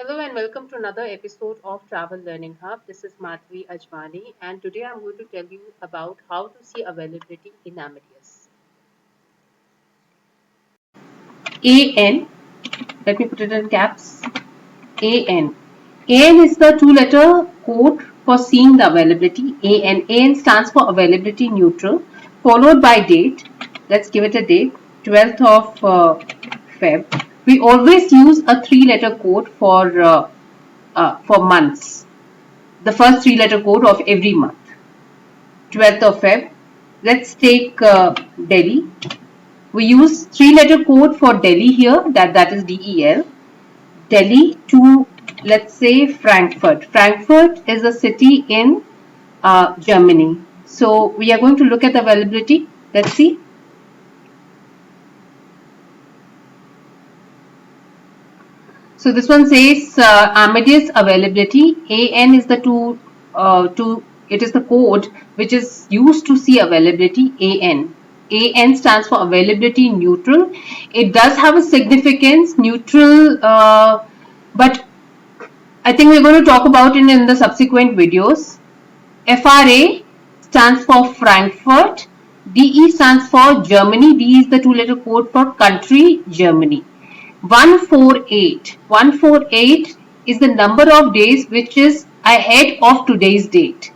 Hello and welcome to another episode of Travel Learning Hub. This is Madhvi Ajmani, and today I'm going to tell you about how to see availability in Amadeus. AN, let me put it in caps. AN. AN is the two-letter code for seeing the availability. AN. AN stands for availability neutral, followed by date. Let's give it a date, 12th of Feb. We always use a three-letter code for months. The first three-letter code of every month. 12th of Feb. Let's take Delhi. We use three-letter code for Delhi here. That is DEL. Delhi to, let's say, Frankfurt. Frankfurt is a city in Germany. So we are going to look at the availability. Let's see. So this one says Amadeus availability. AN is the it is the code which is used to see availability. AN. AN stands for availability neutral. It does have a significance neutral, but I think we're going to talk about it in the subsequent videos. FRA stands for Frankfurt. DE stands for Germany. D is the two-letter code for country, Germany. 148. 148 is the number of days which is ahead of today's date.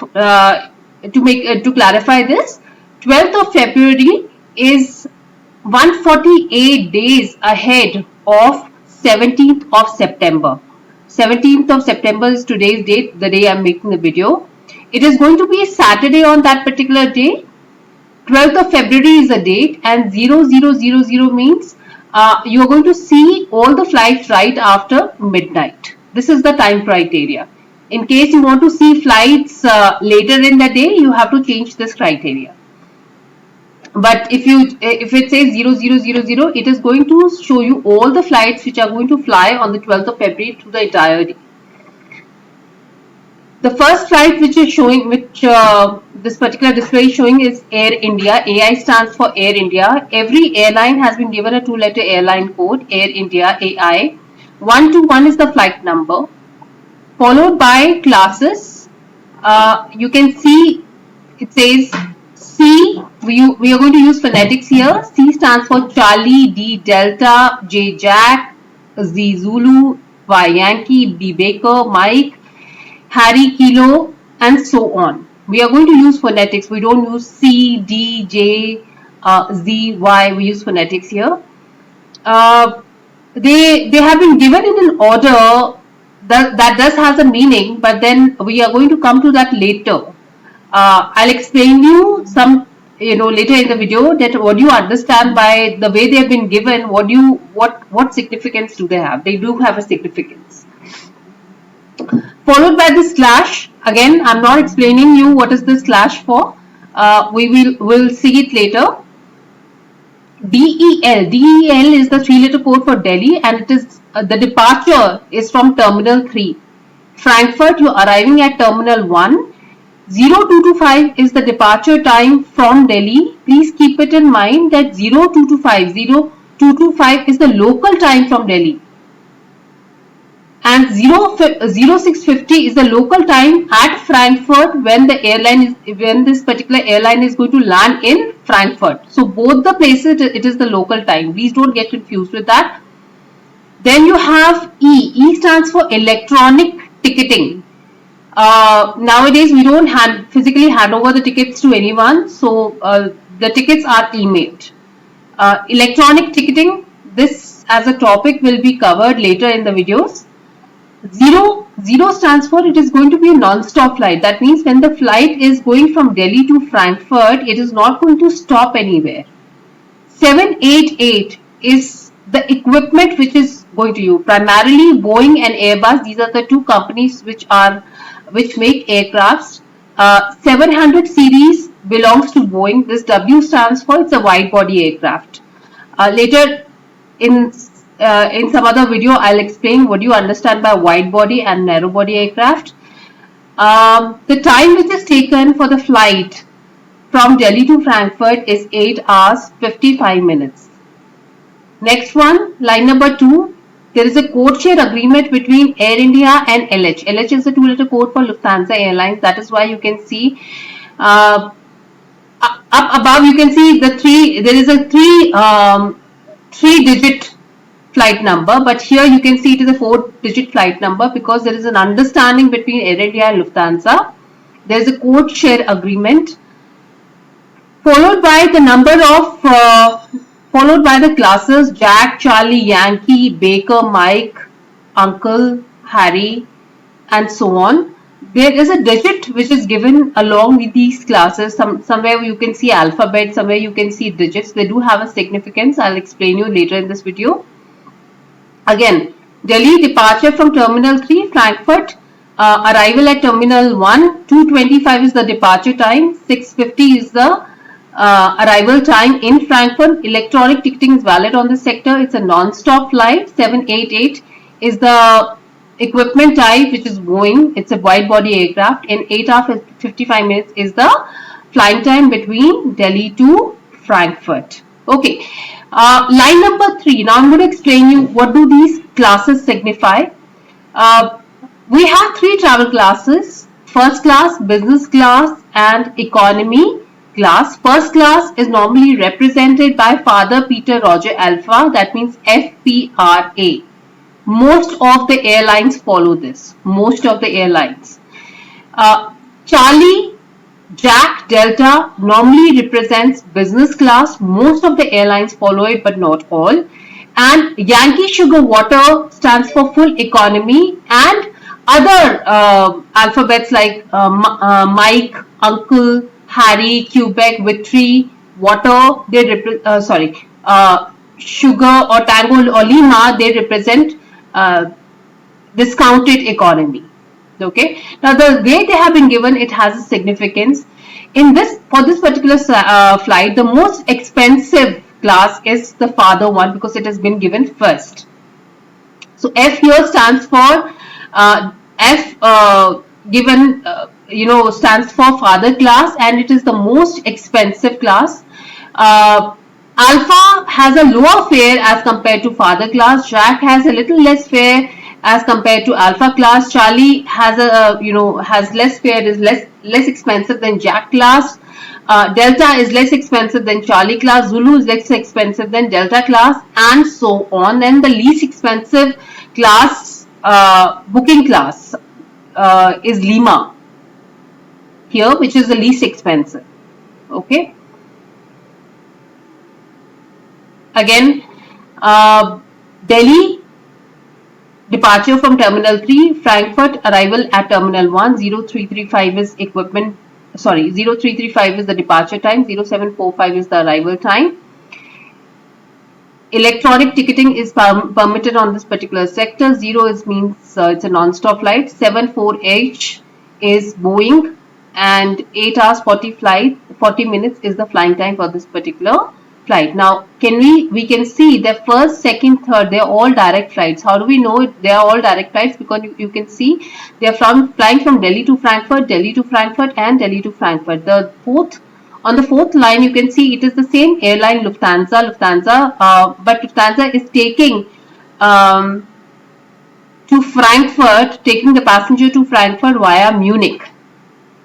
To clarify this, 12th of February is 148 days ahead of 17th of September. 17th of September is today's date, the day I'm making the video. It is going to be a Saturday on that particular day. 12th of February is the date, and 0000 means you are going to see all the flights right after midnight. This is the time criteria. In case you want to see flights later in the day, you have to change this criteria. But if it says 0000, it is going to show you all the flights which are going to fly on the 12th of February through the entire day. The first flight which is showing, this particular display is showing, is Air India. AI stands for Air India. Every airline has been given a two-letter airline code, Air India, AI. 121 is the flight number, followed by classes. You can see it says C. We are going to use phonetics here. C stands for Charlie, D Delta, J Jack, Z Zulu, Y Yankee, B Baker, Mike, Harry Kilo, and so on. We are going to use phonetics. We don't use C, D, J, Z, Y. We use phonetics here. They have been given in an order that does has a meaning, but then we are going to come to that later. I'll explain you some later in the video that what do you understand by the way they have been given. What significance do they have? They do have a significance. Followed by the slash. Again, I'm not explaining you what is the slash for. We'll see it later. DEL. DEL is the three-letter code for Delhi, and it is the departure is from Terminal 3. Frankfurt, you're arriving at Terminal 1. 0225 is the departure time from Delhi. Please keep it in mind that 0225 is the local time from Delhi. And 0650 is the local time at Frankfurt when this particular airline is going to land in Frankfurt. So both the places it is the local time. Please don't get confused with that. Then you have E. E stands for electronic ticketing. Nowadays we don't physically hand over the tickets to anyone, so the tickets are emailed. Electronic ticketing, this as a topic will be covered later in the videos. Zero stands for it is going to be a non-stop flight. That means when the flight is going from Delhi to Frankfurt, it is not going to stop anywhere. 788 is the equipment which is going to you. Primarily Boeing and Airbus, these are the two companies which make aircrafts. 700 series belongs to Boeing. This W stands for it's a wide body aircraft. Later in some other video, I'll explain what you understand by wide body and narrow body aircraft. The time which is taken for the flight from Delhi to Frankfurt is 8 hours 55 minutes. Next one, line number 2, there is a code share agreement between Air India and LH. LH is the two-letter code for Lufthansa Airlines. That is why you can see up above you can see the there is a three-digit flight number, but here you can see it is a 4-digit flight number because there is an understanding between Air India and Lufthansa. There is a code share agreement, followed by the number of followed by the classes Jack, Charlie, Yankee, Baker, Mike, Uncle, Harry, and so on. There is a digit which is given along with these classes. Somewhere you can see alphabet, somewhere you can see digits. They do have a significance. I'll explain you later in this video. Again, Delhi departure from Terminal 3, Frankfurt, arrival at Terminal 1, 2:25 is the departure time, 6:50 is the arrival time in Frankfurt. Electronic ticketing is valid on this sector. It's a non-stop flight. 788 is the equipment type which is Boeing. It's a wide body aircraft. In 8 hours 55 minutes is the flying time between Delhi to Frankfurt. Okay. Line number 3. Now I'm going to explain you what do these classes signify. We have 3 travel classes: first class, business class, and economy class. First class is normally represented by Father Peter Roger Alpha. That means FPRA. Most of the airlines follow this. Most of the airlines. Charlie, Jack, Delta normally represents business class. Most of the airlines follow it, but not all. And Yankee Sugar Water stands for full economy, and other alphabets like Mike, Uncle, Harry, Quebec, Victory, Water, they Sugar or Tango or Lima, they represent discounted economy. Okay. Now the way they have been given, it has a significance. For this particular flight, the most expensive class is the father one because it has been given first. So F here stands for stands for father class, and it is the most expensive class. Alpha has a lower fare as compared to father class. Jack has a little less fare as compared to alpha class. Charlie has has less fare, is less expensive than Jack class. Delta is less expensive than Charlie class. Zulu is less expensive than Delta class, and so on. Then the least expensive class, booking class, is Lima here, which is the least expensive. Okay. Again, Delhi departure from Terminal 3, Frankfurt, arrival at Terminal 1, 0335 is equipment, 0335 is the departure time, 0745 is the arrival time. Electronic ticketing is permitted on this particular sector. 0 means it's a non-stop flight. 74H is Boeing, and 8 hours 40 minutes is the flying time for this particular flight. Now we can see the first, second, third, they are all direct flights. How do we know they are all direct flights? Because you can see they are flying from Delhi to Frankfurt, Delhi to Frankfurt, and Delhi to Frankfurt. On the fourth line you can see it is the same airline, Lufthansa, but Lufthansa is taking to Frankfurt, taking the passenger to Frankfurt via Munich.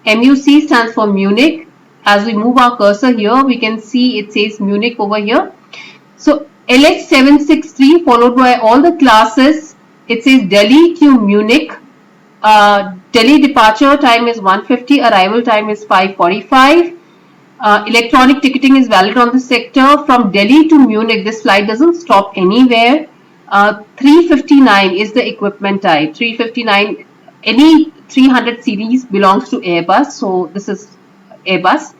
MUC stands for Munich. As we move our cursor here, we can see it says Munich over here. So LH763 followed by all the classes, it says Delhi to Munich. Delhi departure time is 1:50, arrival time is 5:45. Electronic ticketing is valid on the sector. From Delhi to Munich, this flight doesn't stop anywhere. 359 is the equipment type. 359, any 300 series belongs to Airbus, so this is Airbus.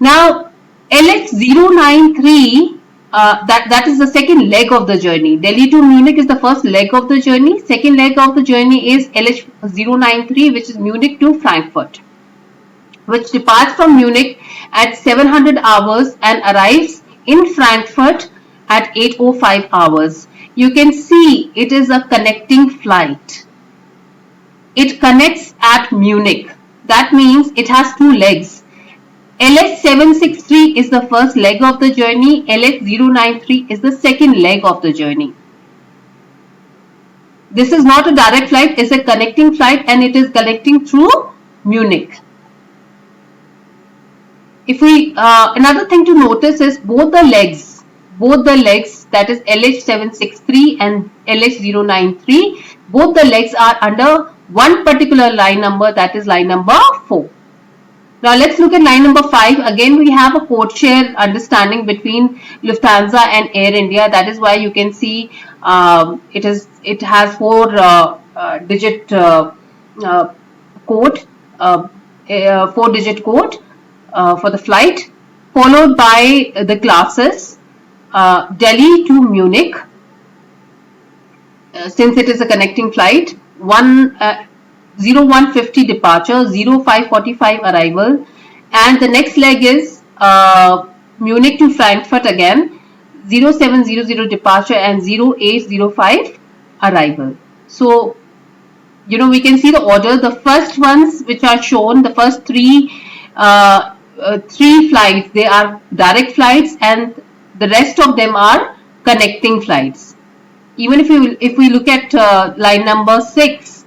Now LH093, that is the second leg of the journey. Delhi to Munich is the first leg of the journey. Second leg of the journey is LH093, which is Munich to Frankfurt, which departs from Munich at 700 hours and arrives in Frankfurt at 8:05 hours. You can see it is a connecting flight. It connects at Munich. That means it has 2 legs. LH763 is the first leg of the journey. LH093 is the second leg of the journey. This is not a direct flight, it's a connecting flight, and it is connecting through Munich. If we another thing to notice is both the legs, that is LH763 and LH093, both the legs are under one particular line number, that is line number 4. Now let's look at line number 5. Again, we have a code share understanding between Lufthansa and Air India. That is why you can see it has 4 digit code, 4 digit code for the flight, followed by the classes Delhi to Munich, since it is a connecting flight, 0150 departure, 0545 arrival, and the next leg is Munich to Frankfurt again, 0700 departure and 0805 arrival. So, we can see the order. The first ones which are shown, the first three flights, they are direct flights, and the rest of them are connecting flights. Even if we look at line number 6,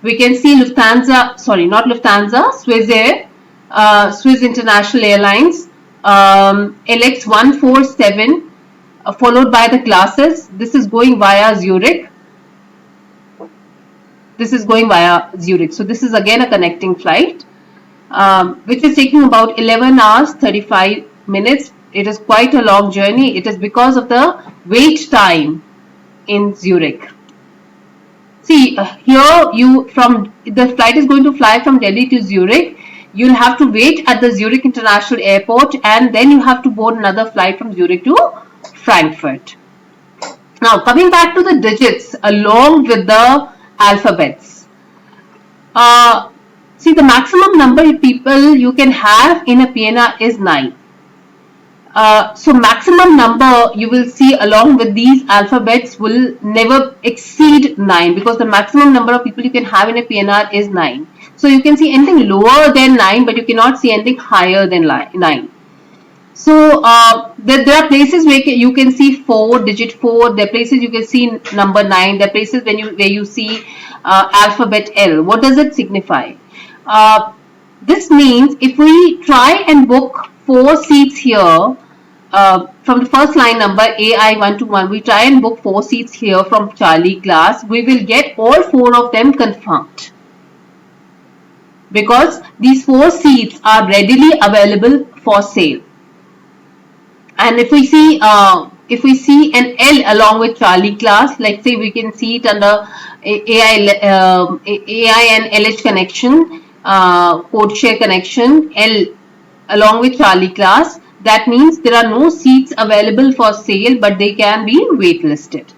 we can see Lufthansa, sorry, not Lufthansa, Swissair, Swiss International Airlines, LX147, followed by the classes. This is going via Zurich. So this is again a connecting flight, which is taking about 11 hours 35 minutes. It is quite a long journey. It is because of the wait time in Zurich. See, here the flight is going to fly from Delhi to Zurich. You'll have to wait at the Zurich International Airport, and then you have to board another flight from Zurich to Frankfurt. Now, coming back to the digits along with the alphabets. See, the maximum number of people you can have in a PNR is 9. So maximum number you will see along with these alphabets will never exceed 9, because the maximum number of people you can have in a PNR is 9. So you can see anything lower than 9, but you cannot see anything higher than 9. So there are places where you can see digit 4. There are places you can see number 9. There are places where you see alphabet L. What does it signify? This means if we try and book 4 seats here, from the first line number AI121, we try and book 4 seats here from Charlie class, we will get all 4 of them confirmed, because these 4 seats are readily available for sale. And if we see an L along with Charlie class, let's say we can see it under AI and LH connection, code share connection, L along with Charlie class, that means there are no seats available for sale, but they can be waitlisted.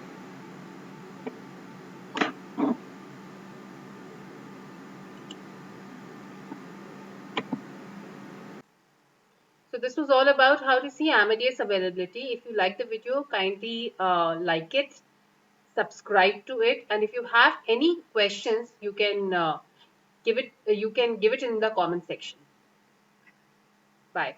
So this was all about how to see Amadeus availability. If you like the video, kindly like it, subscribe to it, and if you have any questions, you can give it in the comment section. Bye.